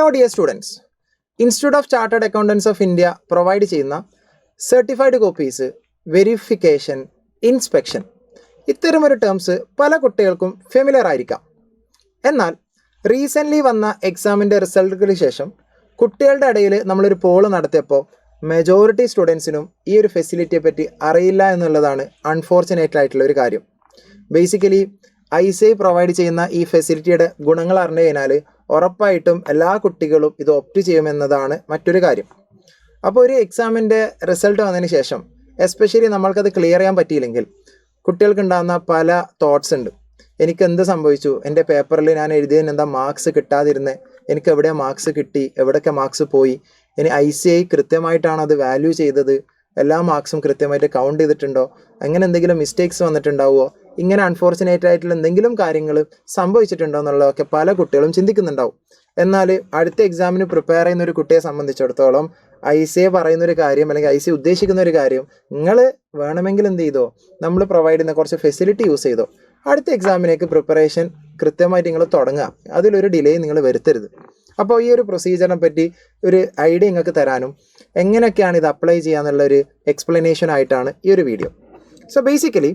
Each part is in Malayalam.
Hello dear students, institute of Chartered Accountants of India provide ചെയ്യുന്ന സർട്ടിഫൈഡ് കോപ്പീസ്, വെരിഫിക്കേഷൻ, ഇൻസ്പെക്ഷൻ ഇത്തരമൊരു ടേംസ് പല കുട്ടികൾക്കും ഫെമിലിയർ ആയിരിക്കാം. എന്നാൽ റീസെൻ്റ്ലി വന്ന എക്സാമിൻ്റെ റിസൾട്ടുകൾക്ക് ശേഷം കുട്ടികളുടെ ഇടയിൽ നമ്മളൊരു പോൾ നടത്തിയപ്പോൾ മെജോറിറ്റി സ്റ്റുഡൻസിനും ഈ ഒരു ഫെസിലിറ്റിയെ പറ്റി അറിയില്ല എന്നുള്ളതാണ് അൺഫോർച്ചുനേറ്റ് ആയിട്ടുള്ള ഒരു കാര്യം. ബേസിക്കലി ICAI പ്രൊവൈഡ് ചെയ്യുന്ന ഈ ഫെസിലിറ്റിയുടെ ഗുണങ്ങൾ അറിഞ്ഞു കഴിഞ്ഞാൽ ഉറപ്പായിട്ടും എല്ലാ കുട്ടികളും ഇത് ഒപ്റ്റ് ചെയ്യുമെന്നതാണ് മറ്റൊരു കാര്യം. അപ്പോൾ ഒരു എക്സാമിൻ്റെ റിസൾട്ട് വന്നതിന് ശേഷം എസ്പെഷ്യലി നമ്മൾക്കത് ക്ലിയർ ചെയ്യാൻ പറ്റിയില്ലെങ്കിൽ കുട്ടികൾക്ക് ഉണ്ടാകുന്ന പല തോട്ട്സ് ഉണ്ട്. എനിക്ക് എന്ത് സംഭവിച്ചു, എൻ്റെ പേപ്പറിൽ ഞാൻ എഴുതിയതിന് എന്താ മാർക്സ് കിട്ടാതിരുന്നത്, എനിക്ക് എവിടെ മാർക്സ് കിട്ടി, എവിടെയൊക്കെ മാർക്സ് പോയി, ഇനി ICAI കൃത്യമായിട്ടാണ് അത് വാല്യൂ ചെയ്തത്, എല്ലാ മാർക്സും കൃത്യമായിട്ട് കൗണ്ട് ചെയ്തിട്ടുണ്ടോ, അങ്ങനെ എന്തെങ്കിലും മിസ്റ്റേക്സ് വന്നിട്ടുണ്ടാവുമോ, ഇങ്ങനെ അൺഫോർച്ചുനേറ്റ് ആയിട്ടുള്ള എന്തെങ്കിലും കാര്യങ്ങൾ സംഭവിച്ചിട്ടുണ്ടോ എന്നുള്ളതൊക്കെ പല കുട്ടികളും ചിന്തിക്കുന്നുണ്ടാവും. എന്നാൽ അടുത്ത എക്സാമിന് പ്രിപ്പയർ ചെയ്യുന്ന ഒരു കുട്ടിയെ സംബന്ധിച്ചിടത്തോളം ICAI പറയുന്നൊരു കാര്യം അല്ലെങ്കിൽ ICAI ഉദ്ദേശിക്കുന്ന ഒരു കാര്യം, നിങ്ങൾ വേണമെങ്കിൽ എന്ത് ചെയ്തോ, നമ്മൾ പ്രൊവൈഡ് ചെയ്യുന്ന കുറച്ച് ഫെസിലിറ്റി യൂസ് ചെയ്തോ, അടുത്ത എക്സാമിനേക്ക് പ്രിപ്പറേഷൻ കൃത്യമായിട്ട് നിങ്ങൾ തുടങ്ങുക, അതിലൊരു ഡിലേ നിങ്ങൾ വരുത്തരുത്. അപ്പോൾ ഈ ഒരു പ്രൊസീജിയറിനെ പറ്റി ഒരു ഐഡിയ നിങ്ങൾക്ക് തരാനും എങ്ങനെയൊക്കെയാണ് ഇത് അപ്ലൈ ചെയ്യാന്നുള്ളൊരു എക്സ്പ്ലനേഷൻ ആയിട്ടാണ് ഈ ഒരു വീഡിയോ. സോ ബേസിക്കലി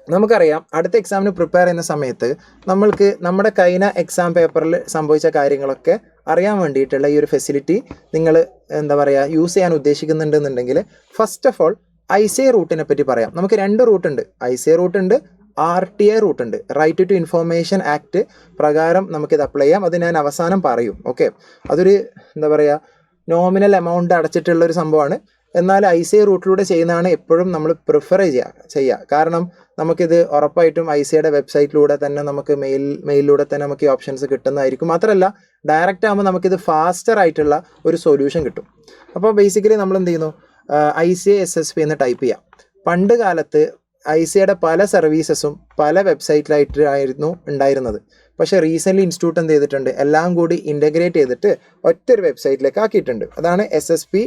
നമുക്കറിയാം, അടുത്ത എക്സാമിന് പ്രിപ്പയർ ചെയ്യുന്ന സമയത്ത് നമ്മൾക്ക് നമ്മുടെ കഴിഞ്ഞ എക്സാം പേപ്പറിൽ സംഭവിച്ച കാര്യങ്ങളൊക്കെ അറിയാൻ വേണ്ടിയിട്ടുള്ള ഈ ഒരു ഫെസിലിറ്റി നിങ്ങൾ യൂസ് ചെയ്യാൻ ഉദ്ദേശിക്കുന്നുണ്ടെന്നുണ്ടെങ്കിൽ ഫസ്റ്റ് ഓഫ് ഓൾ ICAI റൂട്ടിനെ പറ്റി പറയാം. നമുക്ക് രണ്ട് റൂട്ടുണ്ട്, ICAI റൂട്ടുണ്ട്, RTI റൂട്ടുണ്ട്. റൈറ്റ് ടു ഇൻഫോർമേഷൻ ആക്ട് പ്രകാരം നമുക്കിത് അപ്ലൈ ചെയ്യാം. അത് ഞാൻ അവസാനം പറയും. ഓക്കെ, അതൊരു നോമിനൽ എമൗണ്ട് അടച്ചിട്ടുള്ളൊരു സംഭവമാണ്. എന്നാൽ ICAI റൂട്ടിലൂടെ ചെയ്യുന്നതാണ് എപ്പോഴും നമ്മൾ പ്രിഫർ ചെയ്യുക. കാരണം നമുക്കിത് ഉറപ്പായിട്ടും ICAIയുടെ വെബ്സൈറ്റിലൂടെ തന്നെ നമുക്ക് മെയിലിലൂടെ തന്നെ നമുക്ക് ഈ ഓപ്ഷൻസ് കിട്ടുന്നതായിരിക്കും. മാത്രമല്ല ഡയറക്റ്റ് ആകുമ്പോൾ നമുക്കിത് ഫാസ്റ്റർ ആയിട്ടുള്ള ഒരു സൊല്യൂഷൻ കിട്ടും. അപ്പോൾ ബേസിക്കലി നമ്മൾ എന്ത് ചെയ്യുന്നു, ICAI SSP എന്ന് ടൈപ്പ് ചെയ്യാം. പണ്ട് കാലത്ത് ICAIയുടെ പല സർവീസസും പല വെബ്സൈറ്റിലായിട്ടായിരുന്നു ഉണ്ടായിരുന്നത്. പക്ഷേ റീസെൻ്റ്ലി ഇൻസ്റ്റിറ്റ്യൂട്ട് എന്ത് ചെയ്തിട്ടുണ്ട്, എല്ലാം കൂടി ഇൻ്റഗ്രേറ്റ് ചെയ്തിട്ട് ഒറ്റൊരു വെബ്സൈറ്റിലേക്ക് ആക്കിയിട്ടുണ്ട്. അതാണ് SSP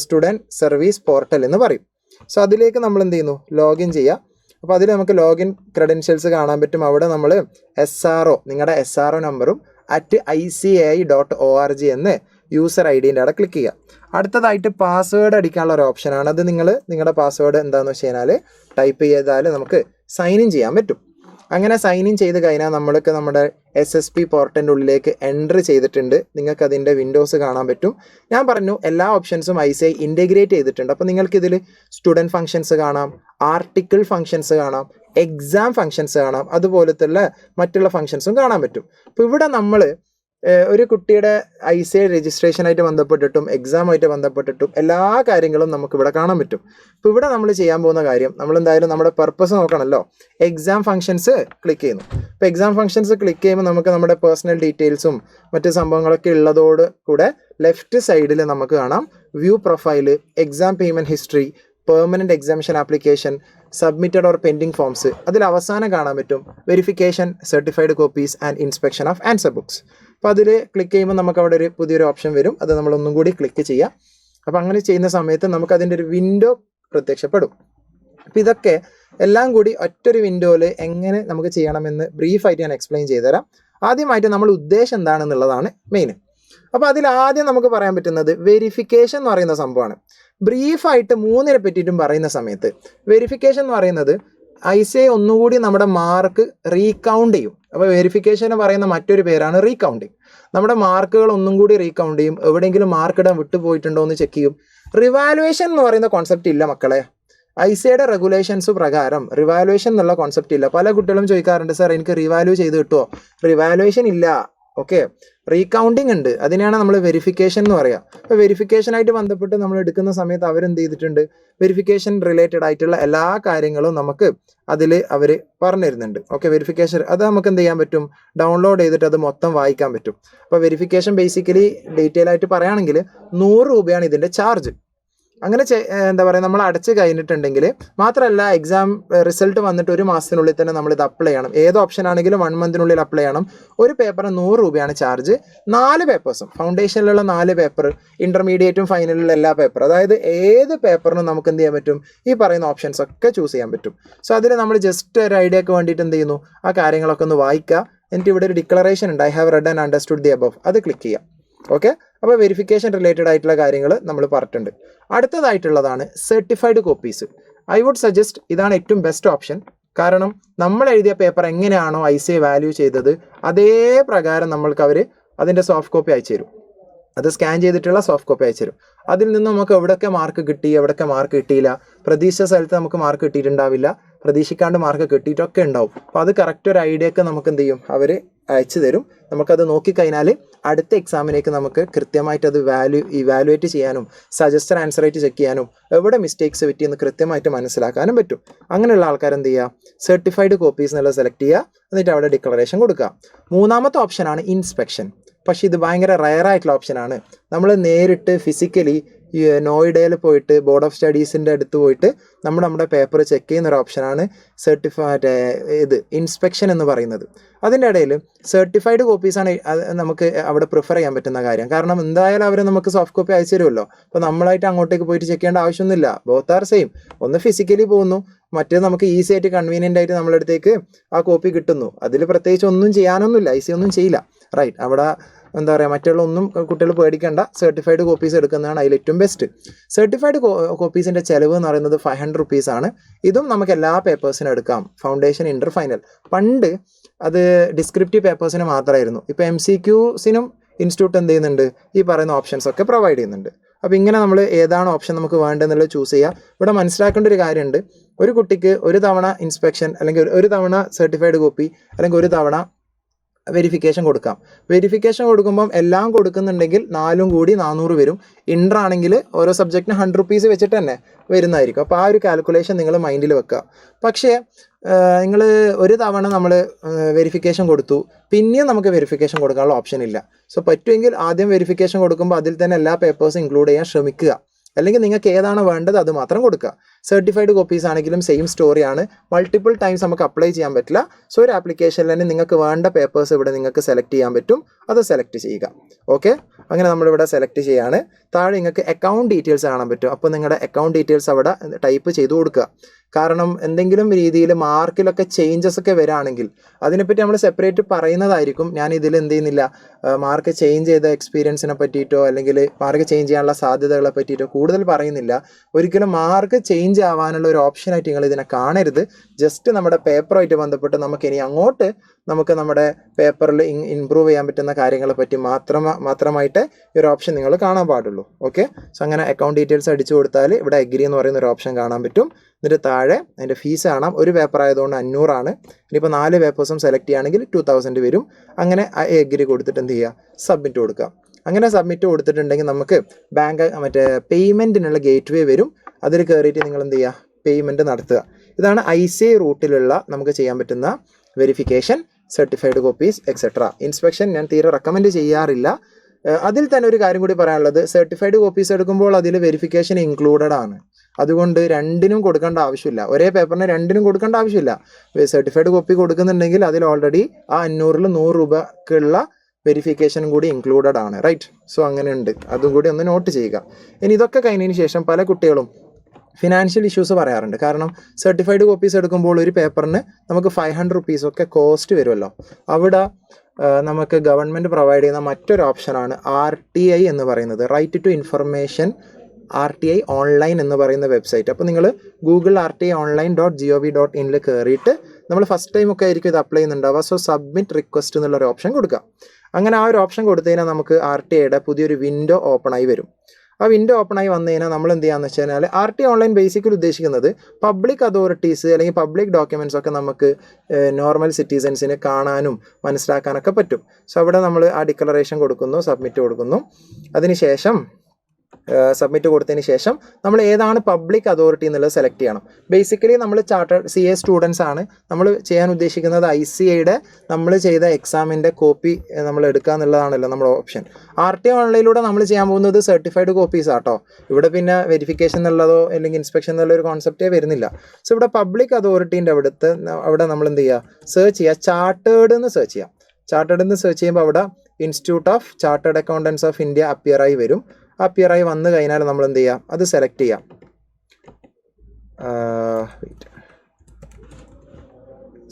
സ്റ്റുഡൻറ്റ് സർവീസ് പോർട്ടൽ എന്ന് പറയും. സോ അതിലേക്ക് നമ്മൾ എന്ത് ചെയ്യുന്നു, ലോഗിൻ ചെയ്യുക. അപ്പോൾ അതിൽ നമുക്ക് ക്രെഡൻഷ്യൽസ് കാണാൻ പറ്റും. അവിടെ നമ്മൾ SRO, നിങ്ങളുടെ SRO നമ്പറും @ICAI.org എന്ന് യൂസർ ID അവിടെ ക്ലിക്ക് ചെയ്യുക. അടുത്തതായിട്ട് പാസ്വേഡ് അടിക്കാനുള്ള ഒരു ഓപ്ഷനാണ്. അത് നിങ്ങളുടെ പാസ്വേഡ് എന്താണെന്ന് വെച്ച് കഴിഞ്ഞാൽ ടൈപ്പ് ചെയ്താൽ നമുക്ക് സൈൻ ഇൻ ചെയ്യാൻ പറ്റും. അങ്ങനെ സൈൻ ഇൻ ചെയ്ത് കഴിഞ്ഞാൽ നമ്മൾക്ക് നമ്മുടെ SSP പോർട്ടലിൻ്റെ ഉള്ളിലേക്ക് എൻ്റർ ചെയ്തിട്ടുണ്ട്. നിങ്ങൾക്ക് അതിൻ്റെ വിൻഡോസ് കാണാൻ പറ്റും. ഞാൻ പറഞ്ഞു എല്ലാ ഓപ്ഷൻസും ICAI ഇൻ്റഗ്രേറ്റ് ചെയ്തിട്ടുണ്ട്. അപ്പോൾ നിങ്ങൾക്കിതിൽ സ്റ്റുഡൻറ്റ് ഫങ്ഷൻസ് കാണാം, ആർട്ടിക്കിൾ ഫങ്ഷൻസ് കാണാം, എക്സാം ഫങ്ഷൻസ് കാണാം, അതുപോലത്തുള്ള മറ്റുള്ള ഫങ്ഷൻസും കാണാൻ പറ്റും. അപ്പോൾ ഇവിടെ നമ്മൾ ഒരു കുട്ടിയുടെ ICAI രജിസ്ട്രേഷനായിട്ട് ബന്ധപ്പെട്ടിട്ടും എക്സാമായിട്ട് ബന്ധപ്പെട്ടിട്ടും എല്ലാ കാര്യങ്ങളും നമുക്കിവിടെ കാണാൻ പറ്റും. അപ്പോൾ ഇവിടെ നമ്മൾ ചെയ്യാൻ പോകുന്ന കാര്യം, നമ്മൾ എന്തായാലും നമ്മുടെ പർപ്പസ് നോക്കണമല്ലോ. എക്സാം ഫങ്ഷൻസ് ക്ലിക്ക് ചെയ്യുന്നു. അപ്പോൾ എക്സാം ഫങ്ഷൻസ് ക്ലിക്ക് ചെയ്യുമ്പോൾ നമുക്ക് നമ്മുടെ പേഴ്സണൽ ഡീറ്റെയിൽസും മറ്റ് സംഭവങ്ങളൊക്കെ ഉള്ളതോട് കൂടെ ലെഫ്റ്റ് സൈഡിൽ നമുക്ക് കാണാം view profile, exam payment history, permanent എക്സാമിഷൻ application, submitted or pending forms. അതിൽ അവസാനം കാണാൻ പറ്റും verification, certified copies and inspection of answer books. അപ്പോൾ അതിൽ ക്ലിക്ക് ചെയ്യുമ്പോൾ നമുക്ക് അവിടെ ഒരു പുതിയൊരു ഓപ്ഷൻ വരും. അത് നമ്മളൊന്നും കൂടി ക്ലിക്ക് ചെയ്യാം. അപ്പോൾ അങ്ങനെ ചെയ്യുന്ന സമയത്ത് നമുക്ക് അതിൻ്റെ ഒരു വിൻഡോ പ്രത്യക്ഷപ്പെടും. അപ്പോൾ ഇതൊക്കെ എല്ലാം കൂടി ഒറ്റൊരു വിൻഡോയിൽ എങ്ങനെ നമുക്ക് ചെയ്യണമെന്ന് ബ്രീഫായിട്ട് ഞാൻ എക്സ്പ്ലെയിൻ ചെയ്തുതരാം. ആദ്യമായിട്ട് നമ്മൾ ഉദ്ദേശം എന്താണെന്നുള്ളതാണ് മെയിൻ. അപ്പോൾ അതിൽ ആദ്യം നമുക്ക് പറയാൻ പറ്റുന്നത് വെരിഫിക്കേഷൻ എന്ന് പറയുന്ന സംഭവമാണ്. ബ്രീഫായിട്ട് മൂന്നിനെ പറ്റിയിട്ടും പറയുന്ന സമയത്ത് വെരിഫിക്കേഷൻ എന്ന് പറയുന്നത് ICAI ഒന്നുകൂടി നമ്മുടെ മാർക്ക് റീകൗണ്ട് ചെയ്യും. അപ്പോൾ വെരിഫിക്കേഷൻ പറയുന്ന മറ്റൊരു പേരാണ് റീകൗണ്ടിങ്. നമ്മുടെ മാർക്കുകൾ ഒന്നും കൂടി റീകൗണ്ട് ചെയ്യും. എവിടെയെങ്കിലും മാർക്ക് ഇടാൻ വിട്ടുപോയിട്ടുണ്ടോ എന്ന് ചെക്ക് ചെയ്യും. റിവാലുവേഷൻ എന്ന് പറയുന്ന കോൺസെപ്റ്റ് ഇല്ല മക്കളെ. ICAIയുടെ റെഗുലേഷൻസ് പ്രകാരം റിവാലുവേഷൻ എന്നുള്ള കോൺസെപ്റ്റ് ഇല്ല. പല കുട്ടികളും ചോദിക്കാറുണ്ട്, സാർ എനിക്ക് റിവാല്യൂ ചെയ്ത് കിട്ടുമോ? റിവാലുവേഷൻ ഇല്ല. ഓക്കെ, റീകൗണ്ടിങ് ഉണ്ട്. അതിനെയാണ് നമ്മൾ വെരിഫിക്കേഷൻ എന്ന് പറയുക. അപ്പോൾ വെരിഫിക്കേഷനായിട്ട് ബന്ധപ്പെട്ട് നമ്മൾ എടുക്കുന്ന സമയത്ത് അവരെന്ത് ചെയ്തിട്ടുണ്ട്, വെരിഫിക്കേഷൻ റിലേറ്റഡ് ആയിട്ടുള്ള എല്ലാ കാര്യങ്ങളും നമുക്ക് അതിൽ അവർ പറഞ്ഞു തരുന്നുണ്ട്. ഓക്കെ, വെരിഫിക്കേഷൻ അത് നമുക്ക് എന്ത് ചെയ്യാൻ പറ്റും, ഡൗൺലോഡ് ചെയ്തിട്ട് അത് മൊത്തം വായിക്കാൻ പറ്റും. അപ്പോൾ വെരിഫിക്കേഷൻ ബേസിക്കലി ഡീറ്റെയിൽ ആയിട്ട് പറയുകയാണെങ്കിൽ 100 രൂപയാണ് ഇതിൻ്റെ ചാർജ്. അങ്ങനെ നമ്മൾ അടച്ച് കഴിഞ്ഞിട്ടുണ്ടെങ്കിൽ മാത്രമല്ല, എക്സാം റിസൾട്ട് വന്നിട്ട് 1 മാസത്തിനുള്ളിൽ തന്നെ നമ്മളിത് അപ്ലൈ ചെയ്യണം. ഏത് ഓപ്ഷൻ ആണെങ്കിലും 1 മന്തിനുള്ളിൽ അപ്ലൈ ചെയ്യണം. ഒരു പേപ്പറിന് 100 രൂപയാണ് ചാർജ്. 4 പേപ്പേഴ്സും, ഫൗണ്ടേഷനിലുള്ള 4 പേപ്പർ, ഇൻ്റർമീഡിയറ്റും ഫൈനലിലുള്ള എല്ലാ പേപ്പർ, അതായത് ഏത് പേപ്പറിനും നമുക്ക് എന്ത് ചെയ്യാൻ പറ്റും, ഈ പറയുന്ന ഓപ്ഷൻസ് ഒക്കെ ചൂസ് ചെയ്യാൻ പറ്റും. സോ അതിൽ നമ്മൾ ജസ്റ്റ് ഒരു ഐഡിയക്ക് വേണ്ടിയിട്ട് എന്ത് ചെയ്യുന്നു, ആ കാര്യങ്ങളൊക്കെ ഒന്ന് വായിക്കുക. എന്നിട്ട് ഇവിടെ ഒരു ഡിക്ലറേഷൻ ഉണ്ട്, I have read and understood the above, അത് ക്ലിക്ക് ചെയ്യാം. ഓക്കെ, അപ്പോൾ വെരിഫിക്കേഷൻ റിലേറ്റഡ് ആയിട്ടുള്ള കാര്യങ്ങൾ നമ്മൾ പറഞ്ഞിട്ടുണ്ട്. അടുത്തതായിട്ടുള്ളതാണ് certified copies. I would suggest ഇതാണ് ഏറ്റവും ബെസ്റ്റ് ഓപ്ഷൻ. കാരണം നമ്മൾ എഴുതിയ പേപ്പർ എങ്ങനെയാണോ ICAI വാല്യൂ ചെയ്തത് അതേ പ്രകാരം നമ്മൾക്ക് അവർ അതിൻ്റെ സോഫ്റ്റ് കോപ്പി അയച്ചു തരും. അത് സ്കാൻ ചെയ്തിട്ടുള്ള സോഫ്റ്റ് കോപ്പി അയച്ചു തരും. അതിൽ നിന്ന് നമുക്ക് എവിടെയൊക്കെ മാർക്ക് കിട്ടി, എവിടെയൊക്കെ മാർക്ക് കിട്ടിയില്ല, പ്രതീക്ഷിച്ച സ്ഥലത്ത് നമുക്ക് മാർക്ക് കിട്ടിയിട്ടുണ്ടാവില്ല, പ്രതീക്ഷിക്കാണ്ട് മാർക്ക് കിട്ടിയിട്ടൊക്കെ ഉണ്ടാവും. അപ്പോൾ അത് കറക്റ്റ് ഒരു ഐഡിയ ഒക്കെ നമുക്ക് എന്ത് ചെയ്യും, അവർ അയച്ചു തരും. നമുക്കത് നോക്കിക്കഴിഞ്ഞാൽ അടുത്ത എക്സാമിലേക്ക് നമുക്ക് കൃത്യമായിട്ട് അത് ഇവാലുവേറ്റ് ചെയ്യാനും സജസ്റ്റഡ് ആൻസർ ആയിട്ട് ചെക്ക് ചെയ്യാനും എവിടെ മിസ്റ്റേക്സ് പറ്റിയെന്ന് കൃത്യമായിട്ട് മനസ്സിലാക്കാനും പറ്റും. അങ്ങനെയുള്ള ആൾക്കാർ എന്ത് ചെയ്യുക, സർട്ടിഫൈഡ് കോപ്പീസ് എന്നുള്ളത് സെലക്ട് ചെയ്യുക, എന്നിട്ട് അവിടെ ഡിക്ലറേഷൻ കൊടുക്കുക. മൂന്നാമത്തെ ഓപ്ഷനാണ് ഇൻസ്പെക്ഷൻ. പക്ഷേ ഇത് ഭയങ്കര റയർ ആയിട്ടുള്ള ഓപ്ഷനാണ്. നമ്മൾ നേരിട്ട് ഫിസിക്കലി നോയിഡയിൽ പോയിട്ട് ബോർഡ് ഓഫ് സ്റ്റഡീസിൻ്റെ അടുത്ത് പോയിട്ട് നമ്മുടെ പേപ്പർ ചെക്ക് ചെയ്യുന്ന ഒരു ഓപ്ഷനാണ് ഇത് ഇൻസ്പെക്ഷൻ എന്ന് പറയുന്നത്. അതിൻ്റെ ഇടയിൽ സർട്ടിഫൈഡ് കോപ്പീസാണ് നമുക്ക് അവിടെ പ്രിഫർ ചെയ്യാൻ പറ്റുന്ന കാര്യം. കാരണം എന്തായാലും അവർ നമുക്ക് സോഫ്റ്റ് കോപ്പി അയച്ചു തരുമല്ലോ. അപ്പോൾ നമ്മളായിട്ട് അങ്ങോട്ടേക്ക് പോയിട്ട് ചെക്ക് ചെയ്യേണ്ട ആവശ്യമൊന്നുമില്ല. Both are same. ഒന്ന് ഫിസിക്കലി പോകുന്നു, മറ്റേത് നമുക്ക് ഈസി ആയിട്ട് കൺവീനിയൻ്റ് ആയിട്ട് നമ്മുടെ അടുത്തേക്ക് ആ കോപ്പി കിട്ടുന്നു. അതിൽ പ്രത്യേകിച്ച് ഒന്നും ചെയ്യാനൊന്നുമില്ല, ഒന്നും ചെയ്യില്ല. റൈറ്റ്, അവിടെ എന്താ പറയുക, മറ്റുള്ള ഒന്നും കുട്ടികൾ പേടിക്കേണ്ട. സർട്ടിഫൈഡ് കോപ്പീസ് എടുക്കുന്നതാണ് അതിൽ ഏറ്റവും ബെസ്റ്റ്. സർട്ടിഫൈഡ് കോപ്പീസിൻ്റെ ചിലവ് എന്ന് പറയുന്നത് 500 റുപ്പീസാണ്. ഇതും നമുക്ക് എല്ലാ പേപ്പേഴ്സിനും എടുക്കാം, ഫൗണ്ടേഷൻ, ഇൻ്റർ, ഫൈനൽ. പണ്ട് അത് ഡിസ്ക്രിപ്റ്റീവ് പേപ്പേഴ്സിന് മാത്രമായിരുന്നു. ഇപ്പോൾ MCQസിനും ഇൻസ്റ്റിറ്റ്യൂട്ട് എന്ത് ചെയ്യുന്നുണ്ട്, ഈ പറയുന്ന ഓപ്ഷൻസ് ഒക്കെ പ്രൊവൈഡ് ചെയ്യുന്നുണ്ട്. അപ്പോൾ ഇങ്ങനെ നമ്മൾ ഏതാണ് ഓപ്ഷൻ നമുക്ക് വേണ്ടതെന്നുള്ളത് ചൂസ് ചെയ്യുക. ഇവിടെ മനസ്സിലാക്കേണ്ട ഒരു കാര്യമുണ്ട്, ഒരു കുട്ടിക്ക് ഒരു തവണ ഇൻസ്പെക്ഷൻ അല്ലെങ്കിൽ ഒരു തവണ സർട്ടിഫൈഡ് കോപ്പി അല്ലെങ്കിൽ ഒരു തവണ വെരിഫിക്കേഷൻ കൊടുക്കാം. വെരിഫിക്കേഷൻ കൊടുക്കുമ്പം എല്ലാം കൊടുക്കുന്നുണ്ടെങ്കിൽ 4 കൂടി 400 വരും. ഇൻ്റർ ആണെങ്കിൽ ഓരോ സബ്ജക്റ്റിന് 100 റുപ്പീസ് വെച്ചിട്ട് തന്നെ വരുന്നതായിരിക്കും. അപ്പോൾ ആ ഒരു കാൽക്കുലേഷൻ നിങ്ങൾ മൈൻഡിൽ വെക്കുക. പക്ഷേ നിങ്ങൾ ഒരു തവണ നമ്മൾ വെരിഫിക്കേഷൻ കൊടുത്തു, പിന്നെയും നമുക്ക് വെരിഫിക്കേഷൻ കൊടുക്കാനുള്ള ഓപ്ഷൻ ഇല്ല. സോ പറ്റുമെങ്കിൽ ആദ്യം വെരിഫിക്കേഷൻ കൊടുക്കുമ്പോൾ അതിൽ തന്നെ എല്ലാ പേപ്പേഴ്സും ഇൻക്ലൂഡ് ചെയ്യാൻ ശ്രമിക്കുക. അല്ലെങ്കിൽ നിങ്ങൾക്ക് ഏതാണ് വേണ്ടത് അത് മാത്രം കൊടുക്കുക. സർട്ടിഫൈഡ് കോപ്പീസ് ആണെങ്കിലും സെയിം സ്റ്റോറിയാണ്. മൾട്ടിപ്പിൾ ടൈംസ് നമുക്ക് അപ്ലൈ ചെയ്യാൻ പറ്റില്ല. സോ ഒരു ആപ്ലിക്കേഷനിൽ തന്നെ നിങ്ങൾക്ക് വേണ്ട പേപ്പേഴ്സ് ഇവിടെ നിങ്ങൾക്ക് സെലക്ട് ചെയ്യാൻ പറ്റും. അത് സെലക്ട് ചെയ്യുക. ഓക്കെ, അങ്ങനെ നമ്മളിവിടെ സെലക്ട് ചെയ്യുകയാണ്. താഴെ നിങ്ങൾക്ക് അക്കൗണ്ട് ഡീറ്റെയിൽസ് കാണാൻ പറ്റും. അപ്പോൾ നിങ്ങളുടെ അക്കൗണ്ട് ഡീറ്റെയിൽസ് അവിടെ ടൈപ്പ് ചെയ്ത് കൊടുക്കുക. കാരണം എന്തെങ്കിലും രീതിയിൽ മാർക്കിലൊക്കെ ചേഞ്ചസ് ഒക്കെ വരികയാണെങ്കിൽ അതിനെപ്പറ്റി നമ്മൾ സെപ്പറേറ്റ് പറയുന്നതായിരിക്കും. ഞാൻ ഇതിൽ എന്ത് ചെയ്യുന്നില്ല, മാർക്ക് ചേഞ്ച് ചെയ്ത എക്സ്പീരിയൻസിനെ പറ്റിയിട്ടോ അല്ലെങ്കിൽ മാർക്ക് ചേഞ്ച് ചെയ്യാനുള്ള സാധ്യതകളെ പറ്റിയിട്ടോ കൂടുതൽ പറയുന്നില്ല. ഒരിക്കലും മാർക്ക് ചേഞ്ച് ആവാനുള്ള ഒരു ഓപ്ഷനായിട്ട് നിങ്ങൾ ഇതിനെ കാണരുത്. ജസ്റ്റ് നമ്മുടെ പേപ്പറുമായിട്ട് ബന്ധപ്പെട്ട് നമുക്ക് ഇനി അങ്ങോട്ട് നമുക്ക് നമ്മുടെ പേപ്പറിൽ ഇമ്പ്രൂവ് ചെയ്യാൻ പറ്റുന്ന കാര്യങ്ങളെ പറ്റി മാത്രമായിട്ട് ഈ ഒരു ഓപ്ഷൻ നിങ്ങൾ കാണാൻ പാടുള്ളൂ. ഓക്കെ, സോ അങ്ങനെ അക്കൗണ്ട് ഡീറ്റെയിൽസ് അടിച്ചു കൊടുത്താൽ ഇവിടെ അഗ്രി എന്ന് പറയുന്ന ഒരു ഓപ്ഷൻ കാണാൻ പറ്റും. എന്നിട്ട് താഴെ അതിൻ്റെ ഫീസ് കാണാം. ഒരു പേപ്പർ ആയതുകൊണ്ട് 500 ഇനിയിപ്പോൾ 4 പേപ്പേഴ്സും സെലക്ട് ചെയ്യുകയാണെങ്കിൽ 2000 വരും. അങ്ങനെ അഗ്രി കൊടുത്തിട്ട് എന്ത് ചെയ്യുക, സബ്മിറ്റ് കൊടുക്കുക. അങ്ങനെ സബ്മിറ്റ് കൊടുത്തിട്ടുണ്ടെങ്കിൽ നമുക്ക് പേയ്മെൻറ്റിനുള്ള ഗേറ്റ് വേ വരും. അതിൽ കയറിയിട്ട് നിങ്ങൾ എന്ത് ചെയ്യുക, പേയ്മെൻറ്റ് നടത്തുക. ഇതാണ് ICAI റൂട്ടിലുള്ള നമുക്ക് ചെയ്യാൻ പറ്റുന്ന verification, certified copies etcetera. Inspection ഞാൻ തീരെ റെക്കമെൻഡ് ചെയ്യാറില്ല. അതിൽ തന്നെ ഒരു കാര്യം കൂടി പറയാനുള്ളത്, സർട്ടിഫൈഡ് കോപ്പീസ് എടുക്കുമ്പോൾ അതിൽ വെരിഫിക്കേഷൻ ഇൻക്ലൂഡഡ് ആണ്. അതുകൊണ്ട് രണ്ടിനും കൊടുക്കേണ്ട ആവശ്യമില്ല. ഒരേ പേപ്പറിന് രണ്ടിനും കൊടുക്കേണ്ട ആവശ്യമില്ല. സർട്ടിഫൈഡ് കോപ്പി കൊടുക്കുന്നുണ്ടെങ്കിൽ അതിൽ ഓൾറെഡി ആ 500-ൽ 100 രൂപക്കുള്ള വെരിഫിക്കേഷനും കൂടി ഇൻക്ലൂഡഡ് ആണ്. റൈറ്റ്, സോ അങ്ങനെ ഉണ്ട്. അതും കൂടി ഒന്ന് നോട്ട് ചെയ്യുക. ഇനി ഇതൊക്കെ കഴിഞ്ഞതിന് ശേഷം പല കുട്ടികളും ഫിനാൻഷ്യൽ ഇഷ്യൂസ് പറയാറുണ്ട്. കാരണം സർട്ടിഫൈഡ് കോപ്പീസ് എടുക്കുമ്പോൾ ഒരു പേപ്പറിന് നമുക്ക് 500 റുപ്പീസൊക്കെ കോസ്റ്റ് വരുമല്ലോ. അവിടെ നമുക്ക് ഗവൺമെൻറ് പ്രൊവൈഡ് ചെയ്യുന്ന മറ്റൊരു ഓപ്ഷനാണ് RTI എന്ന് പറയുന്നത്, right to information RTI online എന്ന് പറയുന്ന വെബ്സൈറ്റ്. അപ്പോൾ നിങ്ങൾ ഗൂഗിൾ RTIonline.gov.in കയറിയിട്ട് നമ്മൾ ഫസ്റ്റ് ടൈം ഒക്കെ ആയിരിക്കും ഇത് അപ്ലൈ ചെയ്യുന്നുണ്ടാവുക. സോ സബ്മിറ്റ് റിക്വസ്റ്റ് എന്നുള്ളൊരു ഓപ്ഷൻ കൊടുക്കുക. അങ്ങനെ ആ ഒരു ഓപ്ഷൻ കൊടുത്തു കഴിഞ്ഞാൽ നമുക്ക് RTIയുടെ പുതിയൊരു വിൻഡോ ഓപ്പൺ ആയി വരും. ആ വിൻഡോ ഓപ്പൺ ആയി വന്നു കഴിഞ്ഞാൽ നമ്മൾ എന്ത് ചെയ്യാന്ന് വെച്ച് കഴിഞ്ഞാൽ RTI ഓൺലൈൻ ബേസിക്കലി ഉദ്ദേശിക്കുന്നത് പബ്ലിക് അതോറിറ്റീസ് അല്ലെങ്കിൽ പബ്ലിക് ഡോക്യുമെൻറ്റ്സ് ഒക്കെ നമുക്ക് നോർമൽ സിറ്റിസൻസിന് കാണാനും മനസ്സിലാക്കാനൊക്കെ പറ്റും. സോ അവിടെ നമ്മൾ ആ ഡിക്ലറേഷൻ കൊടുക്കുന്നു, സബ്മിറ്റ് കൊടുക്കുന്നു. അതിനുശേഷം സബ്മിറ്റ് കൊടുത്തതിന് ശേഷം നമ്മൾ ഏതാണ് പബ്ലിക് അതോറിറ്റി എന്നുള്ളത് സെലക്ട് ചെയ്യണം. ബേസിക്കലി നമ്മൾ ചാർട്ടേഡ് CA സ്റ്റുഡൻസ് ആണ്. നമ്മൾ ചെയ്യാൻ ഉദ്ദേശിക്കുന്നത് ICAIയുടെ നമ്മൾ ചെയ്ത എക്സാമിൻ്റെ കോപ്പി നമ്മൾ എടുക്കുക എന്നുള്ളതാണല്ലോ നമ്മുടെ ഓപ്ഷൻ. RTI ഓൺലൈനിലൂടെ നമ്മൾ ചെയ്യാൻ പോകുന്നത് സർട്ടിഫൈഡ് കോപ്പീസ് ആട്ടോ. ഇവിടെ പിന്നെ വെരിഫിക്കേഷൻ എന്നുള്ളതോ അല്ലെങ്കിൽ ഇൻസ്പെക്ഷൻ എന്നുള്ള ഒരു കോൺസെപ്റ്റേ വരുന്നില്ല. സോ ഇവിടെ പബ്ലിക് അതോറിറ്റീൻ്റെ അവിടെ നമ്മൾ എന്ത് ചെയ്യുക, സെർച്ച് ചെയ്യുക, ചാർട്ടേഡ് എന്ന് സെർച്ച് ചെയ്യാം. ചാർട്ടേഡ് എന്ന് സെർച്ച് ചെയ്യുമ്പോൾ അവിടെ Institute of Chartered Accountants of India അപ്പിയറായി വരും. അപ്പിയറായി വന്നു കഴിഞ്ഞാൽ നമ്മൾ എന്ത് ചെയ്യാം, അത് സെലക്ട് ചെയ്യാം.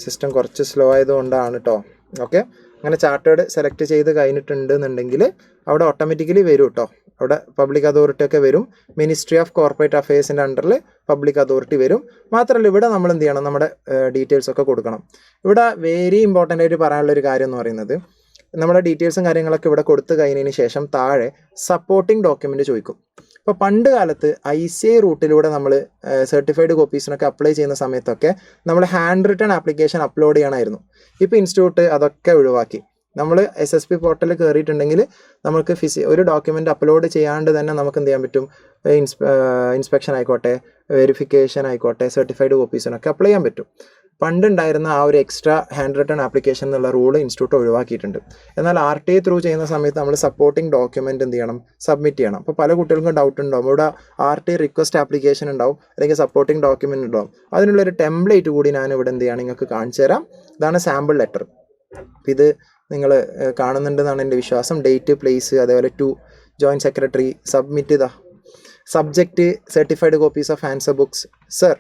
സിസ്റ്റം കുറച്ച് സ്ലോ ആയതുകൊണ്ടാണ് കേട്ടോ. ഓക്കെ, അങ്ങനെ ചാർട്ടേഡ് സെലക്ട് ചെയ്ത് കഴിഞ്ഞിട്ടുണ്ടെന്നുണ്ടെങ്കിൽ അവിടെ ഓട്ടോമാറ്റിക്കലി വരും കേട്ടോ. അവിടെ പബ്ലിക് അതോറിറ്റി ഒക്കെ വരും. മിനിസ്ട്രി ഓഫ് കോർപ്പറേറ്റ് അഫയേഴ്സിൻ്റെ അണ്ടറിൽ പബ്ലിക് അതോറിറ്റി വരും. മാത്രമല്ല ഇവിടെ നമ്മൾ എന്ത് ചെയ്യണം, നമ്മുടെ ഡീറ്റെയിൽസ് ഒക്കെ കൊടുക്കണം. ഇവിടെ വെരി ഇമ്പോർട്ടൻ്റ് ആയിട്ട് പറയാനുള്ളൊരു കാര്യം എന്ന് പറയുന്നത്, നമ്മുടെ ഡീറ്റെയിൽസും കാര്യങ്ങളൊക്കെ ഇവിടെ കൊടുത്തു കഴിഞ്ഞതിന് ശേഷം താഴെ സപ്പോർട്ടിംഗ് ഡോക്യുമെൻ്റ് ചോദിക്കും. ഇപ്പോൾ പണ്ട് കാലത്ത് ICAI റൂട്ടിലൂടെ നമ്മൾ സർട്ടിഫൈഡ് കോപ്പീസിനൊക്കെ അപ്ലൈ ചെയ്യുന്ന സമയത്തൊക്കെ നമ്മൾ ഹാൻഡ് റിട്ടൺ ആപ്ലിക്കേഷൻ അപ്ലോഡ് ചെയ്യണമായിരുന്നു. ഇപ്പോൾ ഇൻസ്റ്റിറ്റ്യൂട്ട് അതൊക്കെ ഒഴിവാക്കി. നമ്മൾ SSP പോർട്ടലിൽ കയറിയിട്ടുണ്ടെങ്കിൽ നമുക്ക് ഒരു ഡോക്യുമെൻ്റ് അപ്ലോഡ് ചെയ്യാണ്ട് തന്നെ നമുക്ക് എന്ത് ചെയ്യാൻ പറ്റും, ഇൻസ്പെക്ഷൻ ആയിക്കോട്ടെ, വെരിഫിക്കേഷൻ ആയിക്കോട്ടെ, സർട്ടിഫൈഡ് കോപ്പീസിനൊക്കെ അപ്ലൈ ചെയ്യാൻ പറ്റും. പണ്ടുണ്ടായിരുന്ന ആ ഒരു എക്സ്ട്രാ ഹാൻഡ് റിട്ടൺ ആപ്ലിക്കേഷൻ എന്നുള്ള റൂൾ ഇൻസ്റ്റിറ്റ്യൂട്ട് ഒഴിവാക്കിയിട്ടുണ്ട്. എന്നാൽ RTI ത്രൂ ചെയ്യുന്ന സമയത്ത് നമ്മൾ സപ്പോർട്ടിംഗ് ഡോക്യുമെൻ്റ് എന്ത് ചെയ്യണം, സബ്മിറ്റ് ചെയ്യണം. അപ്പോൾ പല കുട്ടികൾക്കും ഡൗട്ട് ഉണ്ടാവും, ഇവിടെ RTI റിക്വസ്റ്റ് ആപ്ലിക്കേഷൻ ഉണ്ടാവും, അല്ലെങ്കിൽ സപ്പോർട്ടിംഗ് ഡോക്യുമെൻ്റ് ഉണ്ടാവും. അതിനുള്ളൊരു ടെംപ്ലേറ്റ് കൂടി ഞാൻ ഇവിടെ എന്ത് ചെയ്യണം, നിങ്ങൾക്ക് കാണിച്ചു തരാം. ഇതാണ് സാമ്പിൾ ലെറ്റർ. ഇത് നിങ്ങൾ കാണുന്നുണ്ടെന്നാണ് എൻ്റെ വിശ്വാസം. ഡേറ്റ്, പ്ലേസ്, അതേപോലെ ടു ജോയിൻറ്റ് സെക്രട്ടറി, സബ്മിറ്റ് ചെയ്താ subject certified copies of answer books sir.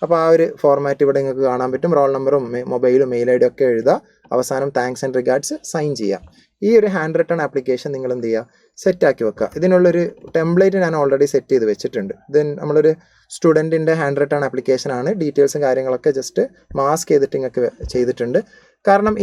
അപ്പോൾ ആ ഒരു ഫോർമാറ്റ് ഇവിടെ നിങ്ങൾക്ക് കാണാൻ പറ്റും. റോൾ നമ്പറും മൊബൈലും മെയിൽ ID ഒക്കെ എഴുതുക. അവസാനം താങ്ക്സ് ആൻഡ് റിഗാർഡ്സ് സൈൻ ചെയ്യുക. ഈ ഒരു ഹാൻഡ് റിട്ടൺ ആപ്ലിക്കേഷൻ നിങ്ങൾ എന്ത് ചെയ്യുക, സെറ്റാക്കി വെക്കുക. ഇതിനുള്ളൊരു ടെംപ്ലേറ്റ് ഞാൻ ഓൾറെഡി സെറ്റ് ചെയ്ത് വെച്ചിട്ടുണ്ട്. ഇത് നമ്മളൊരു സ്റ്റുഡൻറ്റിൻ്റെ ഹാൻഡ് റിട്ടൺ ആപ്ലിക്കേഷനാണ്. ഡീറ്റെയിൽസും കാര്യങ്ങളൊക്കെ ജസ്റ്റ് മാസ്ക് ചെയ്തിട്ട് ഇങ്ങൊക്കെ ചെയ്തിട്ടുണ്ട്. കാരണം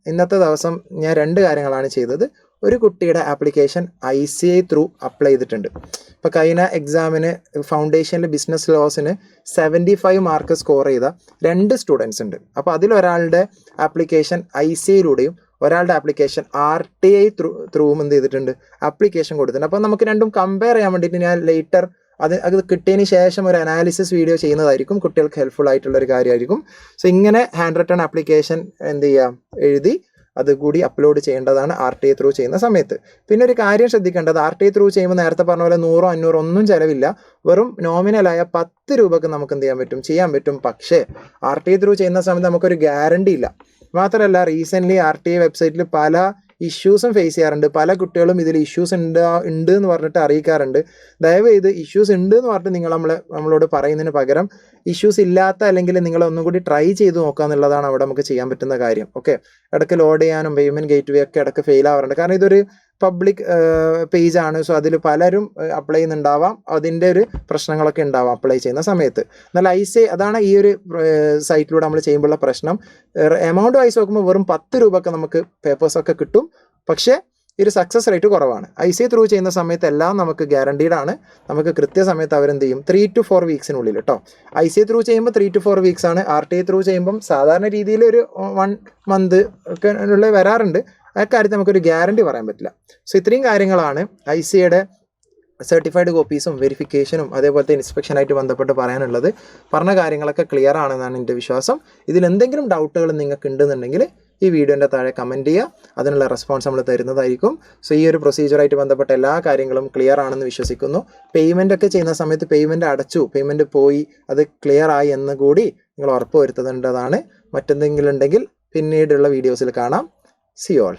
ഇന്നത്തെ ദിവസം ഞാൻ 2 കാര്യങ്ങളാണ് ചെയ്തത്. ഒരു കുട്ടിയുടെ ആപ്ലിക്കേഷൻ ICAI ത്രൂ അപ്ലൈ ചെയ്തിട്ടുണ്ട്. ഇപ്പോൾ കഴിഞ്ഞ എക്സാമിന് ഫൗണ്ടേഷനിൽ ബിസിനസ് ലോസിന് 75 മാർക്ക് സ്കോർ ചെയ്ത 2 സ്റ്റുഡൻസ് ഉണ്ട്. അപ്പോൾ അതിലൊരാളുടെ ആപ്ലിക്കേഷൻ ICAIയിലൂടെയും ഒരാളുടെ ആപ്ലിക്കേഷൻ RTI ത്രൂവും എന്ത് ചെയ്തിട്ടുണ്ട്, ആപ്ലിക്കേഷൻ കൊടുത്തിട്ടുണ്ട്. അപ്പോൾ നമുക്ക് രണ്ടും കമ്പയർ ചെയ്യാൻ വേണ്ടിയിട്ട് ഞാൻ ലേറ്റർ അത് കിട്ടിയതിന് ശേഷം ഒരു അനാലിസിസ് വീഡിയോ ചെയ്യുന്നതായിരിക്കും. കുട്ടികൾക്ക് ഹെൽപ്ഫുൾ ആയിട്ടുള്ളൊരു കാര്യമായിരിക്കും. സോ ഇങ്ങനെ ഹാൻഡ് റിട്ടൺ ആപ്ലിക്കേഷൻ എന്ത് ചെയ്യാം, എഴുതി അതുകൂടി അപ്ലോഡ് ചെയ്യേണ്ടതാണ് RTI ത്രൂ ചെയ്യുന്ന സമയത്ത്. പിന്നെ ഒരു കാര്യം ശ്രദ്ധിക്കേണ്ടത്, RTI ത്രൂ ചെയ്യുമ്പോൾ നേരത്തെ പറഞ്ഞ പോലെ 100 500 ഒന്നും ചിലവില്ല. വെറും നോമിനലായ 10 രൂപക്ക് നമുക്ക് എന്ത് ചെയ്യാൻ പറ്റും. പക്ഷേ RTI ത്രൂ ചെയ്യുന്ന സമയത്ത് നമുക്കൊരു ഗ്യാരണ്ടി ഇല്ല. മാത്രമല്ല റീസെൻ്റ്ലി RTI വെബ്സൈറ്റിൽ പല ഇഷ്യൂസും ഫേസ് ചെയ്യാറുണ്ട്. പല കുട്ടികളും ഇതിൽ ഇഷ്യൂസ് ഉണ്ട് എന്ന് പറഞ്ഞിട്ട് അറിയിക്കാറുണ്ട്. ദയവേത് ഇഷ്യൂസ് ഉണ്ട് എന്ന് പറഞ്ഞിട്ട് നമ്മളോട് പറയുന്നതിന് പകരം ഇഷ്യൂസ് ഇല്ലാത്ത, അല്ലെങ്കിൽ നിങ്ങൾ ഒന്നും കൂടി ട്രൈ ചെയ്ത് നോക്കുക എന്നുള്ളതാണ് അവിടെ നമുക്ക് ചെയ്യാൻ പറ്റുന്ന കാര്യം. ഓക്കെ, ഇടയ്ക്ക് ലോഡ് ചെയ്യാനും പേയ്മെൻറ്റ് ഗേറ്റ്വേ ഒക്കെ ഇടയ്ക്ക് ഫെയിൽ ആവാറുണ്ട്. കാരണം ഇതൊരു പബ്ലിക് പേജാണ്. സോ അതിൽ പലരും അപ്ലൈ ചെയ്യുന്നുണ്ടാവാം. അതിൻ്റെ ഒരു പ്രശ്നങ്ങളൊക്കെ ഉണ്ടാവാം അപ്ലൈ ചെയ്യുന്ന സമയത്ത്. എന്നാൽ ICAI അതാണ് ഈ ഒരു സൈറ്റിലൂടെ നമ്മൾ ചെയ്യുമ്പോഴുള്ള പ്രശ്നം. എമൗണ്ട് വൈസ് നോക്കുമ്പോൾ വെറും 10 രൂപക്ക് നമുക്ക് പേപ്പേഴ്സൊക്കെ കിട്ടും. പക്ഷേ ഈ ഒരു സക്സസ് റേറ്റ് കുറവാണ്. ICAI ത്രൂ ചെയ്യുന്ന സമയത്ത് എല്ലാം നമുക്ക് ഗ്യാരണ്ടീഡ് ആണ്. നമുക്ക് കൃത്യസമയത്ത് അവരെന്ത് ചെയ്യും, 3 to 4 വീക്സിനുള്ളിൽ കേട്ടോ. ICAI ത്രൂ ചെയ്യുമ്പോൾ 3 to 4 വീക്സ് ആണ്. RTI ത്രൂ ചെയ്യുമ്പം സാധാരണ രീതിയിൽ ഒരു 1 month ഒക്കെ ഉള്ള വരാറുണ്ട്. ആ കാര്യത്തിൽ നമുക്കൊരു ഗ്യാരണ്ടി പറയാൻ പറ്റില്ല. സോ ഇത്രയും കാര്യങ്ങളാണ് ICAIയുടെ സർട്ടിഫൈഡ് കോപ്പീസും വെരിഫിക്കേഷനും അതേപോലത്തെ ഇൻസ്പെക്ഷനായിട്ട് ബന്ധപ്പെട്ട് പറയാനുള്ളത്. പറഞ്ഞ കാര്യങ്ങളൊക്കെ ക്ലിയർ ആണെന്നാണ് എൻ്റെ വിശ്വാസം. ഇതിലെന്തെങ്കിലും ഡൗട്ടുകൾ നിങ്ങൾക്ക് ഉണ്ടെന്നുണ്ടെങ്കിൽ ഈ വീഡിയോൻ്റെ താഴെ കമൻറ്റ് ചെയ്യുക. അതിനുള്ള റെസ്പോൺസ് നമ്മൾ തരുന്നതായിരിക്കും. സോ ഈ ഒരു പ്രൊസീജിയറായിട്ട് ബന്ധപ്പെട്ട എല്ലാ കാര്യങ്ങളും ക്ലിയർ ആണെന്ന് വിശ്വസിക്കുന്നു. പേയ്മെൻ്റ് ഒക്കെ ചെയ്യുന്ന സമയത്ത് പേയ്മെൻറ്റ് പോയി അത് ക്ലിയർ ആയി എന്ന് കൂടി നിങ്ങൾ ഉറപ്പ് വരുത്തേണ്ടതാണ്. മറ്റെന്തെങ്കിലും ഉണ്ടെങ്കിൽ പിന്നീടുള്ള വീഡിയോസിൽ കാണാം. See you all.